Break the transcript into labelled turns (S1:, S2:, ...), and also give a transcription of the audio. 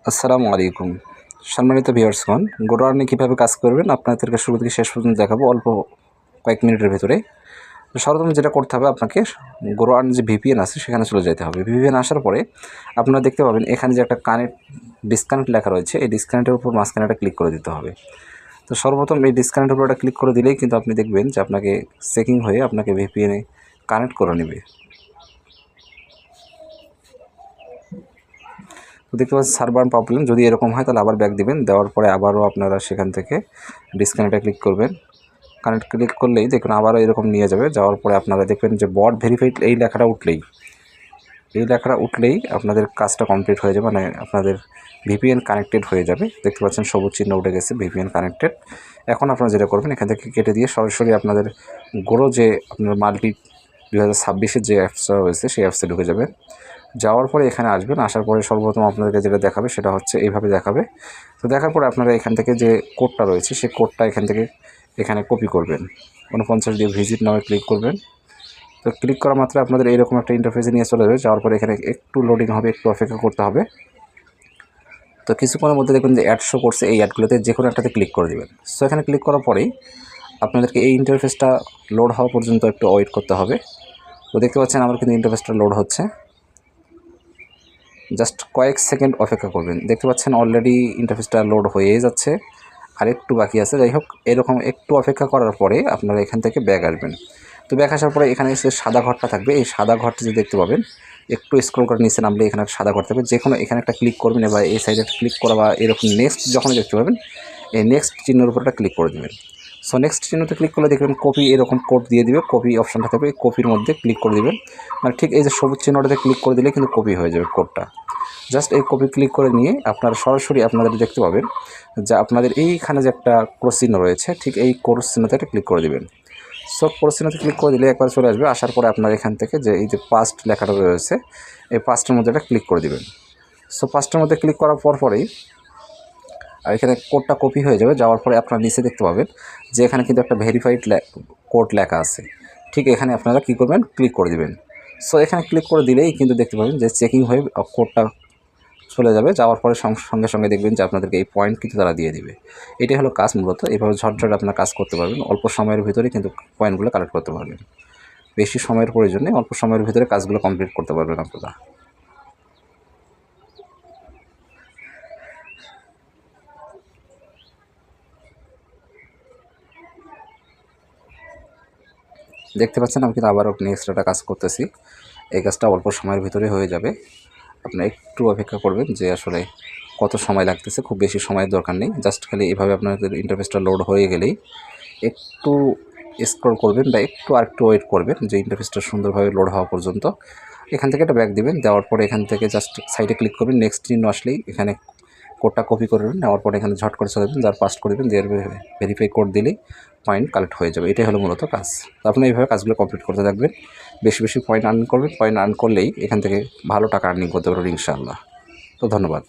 S1: আসসালামু আলাইকুম সম্মানিত ভিউয়ার্সগণ, গোটো আর্নে কীভাবে কাজ করবেন আপনাদেরকে শুরু থেকে শেষ পর্যন্ত দেখাবো অল্প কয়েক মিনিটের ভেতরে। তো সর্বপ্রথম যেটা করতে হবে, আপনাকে গোটো আর্ন যে ভিপিএন আছে সেখানে চলে যেতে হবে। ভিপিএন আসার পরে আপনারা দেখতে পাবেন এখানে যে একটা ডিসকানেক্ট লেখা রয়েছে, এই ডিসকানেক্টের উপর মাঝখানে একটা ক্লিক করে দিতে হবে। তো সর্বপ্রথম এই ডিসকানেক্টের উপর একটা ক্লিক করে দিলেই কিন্তু আপনি দেখবেন যে আপনাকে চেকিং হয়ে আপনাকে ভিপিএনে কানেক্ট করে নেবে। তো দেখতে পাচ্ছেন সার্ভার প্রবলেম, যদি এরকম হয় তাহলে আবার ব্যাক দিবেন, দেওয়ার পরে আবারও আপনারা সেখান থেকে ডিসকানেক্টে ক্লিক করবেন। কানেক্ট ক্লিক করলেই দেখুন আবারও এরকম নিয়ে যাবে। যাওয়ার পরে আপনারা দেখবেন যে বট ভেরিফাইড এই লেখাটা উঠলেই আপনাদের কাজটা কমপ্লিট হয়ে যাবে, মানে আপনাদের ভিপিএন কানেক্টেড হয়ে যাবে। দেখতে পাচ্ছেন সবুজ চিহ্ন উঠে গেছে, ভিপিএন কানেক্টেড। এখন আপনারা যেটা করবেন, এখান থেকে কেটে দিয়ে সরাসরি আপনাদের গোটো যে আপনার মাল্টি 2026-এর যে অ্যাপসটা রয়েছে সেই অ্যাপসে ঢুকে যাবেন। যাওয়ার পরে এখানে আসবেন, আসার পরে সর্বপ্রথম আপনাদেরকে যেটা দেখাবে সেটা হচ্ছে এইভাবে দেখাবে। তো দেখার পরে আপনারা এখান থেকে যে কোডটা রয়েছে সেই কোডটা এখানে কপি করবেন। 49 দিয়ে ভিজিট নামে ক্লিক করবেন। তো ক্লিক করা মাত্র আপনাদের এরকম একটা ইন্টারফেসে নিয়ে চলে যাবে। যাওয়ার পরে এখানে একটু লোডিং হবে, একটু অপেক্ষা করতে হবে। তো কিছুক্ষণের মধ্যে দেখবেন যে অ্যাড শো করছে, এই অ্যাডগুলোতে যে কোনো একটাতে ক্লিক করে দেবেন। সো এখানে ক্লিক করার পরেই আপনাদেরকে এই ইন্টারফেসটা লোড হওয়া পর্যন্ত একটু ওয়েট করতে হবে। তো দেখতে পাচ্ছেন আমার কিন্তু ইন্টারফেসটা লোড হচ্ছে, জাস্ট কয়েক সেকেন্ড অপেক্ষা করবেন। দেখতে পাচ্ছেন অলরেডি ইন্টারফেসটা লোড হয়ে যাচ্ছে, আর একটু বাকি আছে। যাই হোক, এরকম একটু অপেক্ষা করার পরে আপনারা এখান থেকে ব্যাক আসবেন। তো ব্যাক আসার পরে এখানে এসে সাদা ঘরটা থাকবে, এই সাদা ঘরটি যে দেখতে পাবেন, একটু স্ক্রল করে নিচে নামলে এখানে একটা সাদা ঘর থাকবে। যে কোনো এখানে একটা ক্লিক করবেন, বা এই সাইডে একটা ক্লিক করা, বা এরকম নেক্সট যখন দেখতে পাবেন এই নেক্সট চিহ্নের উপর একটা ক্লিক করে দেবেন। সো নেক্সট চিহ্নতে ক্লিক করলে দেখবেন কপি এরকম কোড দিয়ে দিবে, কপি অপশানটা থাকবে, এই কপির মধ্যে ক্লিক করে দেবেন। মানে ঠিক এই যে সবুজ চিহ্নটাতে ক্লিক করে দিলে কিন্তু কপি হয়ে যাবে কোডটা। জাস্ট এই কপি ক্লিক করে নিয়ে আপনারা সরাসরি আপনাদের দেখতে পাবেন যে আপনাদের এইখানে যে একটা ক্রস চিহ্ন রয়েছে, ঠিক এই ক্রস চিহ্নতে একটা ক্লিক করে দেবেন। সো ক্রস চিহ্নতে ক্লিক করে দিলে একবার চলে আসবে। আসার পরে আপনার এখান থেকে যে এই যে পাস্ট লেখাটা রয়েছে, এই পাস্টের মধ্যে একটা ক্লিক করে দেবেন। সো পাস্টের মধ্যে ক্লিক করার পরেই আর এখানে কোডটা কপি হয়ে যাবে। যাওয়ার পরে আপনারা নিচে দেখতে পাবেন যে এখানে কিন্তু একটা ভেরিফাইড কোড লেখা আছে, ঠিক এখানে আপনারা কী করবেন, ক্লিক করে দেবেন। সো এখানে ক্লিক করে দিলেই কিন্তু দেখতে পাবেন যে চেকিং হয়ে কোডটা চলে যাবে। যাওয়ার পরে সঙ্গে সঙ্গে দেখবেন যে আপনাদেরকে এই পয়েন্ট কিন্তু তারা দিয়ে দিবে। এটাই হলো কাজ মূলত। এইভাবে ঝটঝট আপনারা কাজ করতে পারবেন, অল্প সময়ের ভিতরে কিন্তু পয়েন্টগুলো কালেক্ট করতে পারবেন। বেশি সময়ের প্রয়োজন নেই, অল্প সময়ের ভিতরে কাজগুলো কমপ্লিট করতে পারবেন আপনারা। দেখতে পাচ্ছেন আমি কিন্তু আবারও নেক্সট একটা কাজ করতেছি। এই কাজটা অল্প সময়ের ভিতরে হয়ে যাবে। আপনারা একটু অপেক্ষা করবেন যে আসলে কত সময় লাগতেছে, খুব বেশি সময়ের দরকার নেই। জাস্ট খালি এভাবে আপনাদের ইন্টারফেসটা লোড হয়ে গেলেই একটু স্ক্রল করবেন, বা আরেকটু ওয়েট করবেন যে ইন্টারফেসটা সুন্দরভাবে লোড হওয়া পর্যন্ত। এখান থেকে একটা ব্যাক দিবেন, দেওয়ার পরে এখান থেকে জাস্ট সাইডে ক্লিক করবেন, নেক্সট চিহ্ন আসলেই এখানে কোডটা কপি করবেন, নেওয়ার পরে এখানে ঝট করে চলে যাবেন, যার পাস্ট করে দেবেন, দিয়ে ভেরিফাই কোড দিলেই পয়েন্ট কালেক্ট হয়ে যাবে। এটাই হলো মূলত কাজ। তো আপনি এইভাবে কাজগুলো কমপ্লিট করতে থাকবেন, বেশি বেশি পয়েন্ট আর্ন করবেন। পয়েন্ট আর্ন করলেই এখান থেকে ভালো টাকা আর্নিং করতে পারবেন ইনশাআল্লাহ। তো ধন্যবাদ।